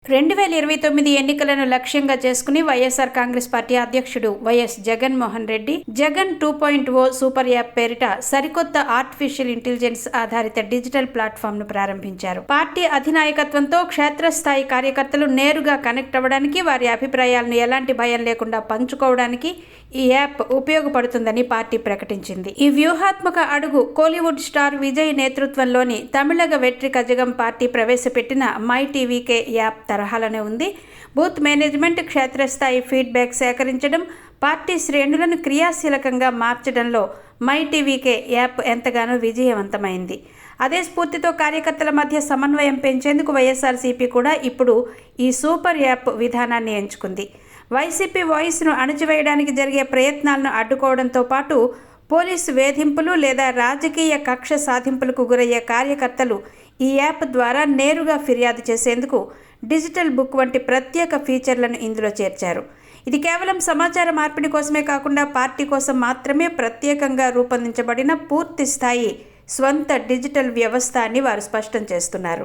2029 ఎన్నికలను లక్ష్యంగా చేసుకుని వైఎస్ఆర్ కాంగ్రెస్ పార్టీ అధ్యక్షుడు YS Jaganmohan Reddy Jagan 2.0 super app పేరిట సరికొత్త ఆర్టిఫిషియల్ ఇంటెలిజెన్స్ ఆధారిత డిజిటల్ ప్లాట్ఫామ్ ను ప్రారంభించారు. పార్టీ అధినాయకత్వంతో క్షేత్రస్థాయి కార్యకర్తలు నేరుగా కనెక్ట్ అవ్వడానికి, వారి అభిప్రాయాలను ఎలాంటి భయం లేకుండా పంచుకోవడానికి ఈ యాప్ ఉపయోగపడుతుందని పార్టీ ప్రకటించింది. ఈ వ్యూహాత్మక అడుగు కోలీవుడ్ స్టార్ విజయ్ నేతృత్వంలోని తమిళగ వెట్రి కజగం పార్టీ ప్రవేశపెట్టిన మై టీవీకే యాప్ తరహాలోనే ఉంది. బూత్ మేనేజ్మెంట్, క్షేత్రస్థాయి ఫీడ్బ్యాక్ సేకరించడం, పార్టీ శ్రేణులను క్రియాశీలకంగా మార్చడంలో మై టీవీకే యాప్ ఎంతగానో విజయవంతమైంది. అదే స్ఫూర్తితో కార్యకర్తల మధ్య సమన్వయం పెంచేందుకు వైఎస్ఆర్సీపీ కూడా ఇప్పుడు ఈ సూపర్ యాప్ విధానాన్ని ఎంచుకుంది. వైసీపీ వాయిస్ను అణచివేయడానికి జరిగే ప్రయత్నాలను అడ్డుకోవడంతో పాటు పోలీసు వేధింపులు లేదా రాజకీయ కక్ష సాధింపులకు గురయ్యే కార్యకర్తలు ఈ యాప్ ద్వారా నేరుగా ఫిర్యాదు చేసేందుకు డిజిటల్ బుక్ వంటి ప్రత్యేక ఫీచర్లను ఇందులో చేర్చారు. ఇది కేవలం సమాచార మార్పిడి కోసమే కాకుండా పార్టీ కోసం మాత్రమే ప్రత్యేకంగా రూపొందించబడిన పూర్తి స్థాయి స్వంత డిజిటల్ వ్యవస్థ అని వారు స్పష్టం చేస్తున్నారు.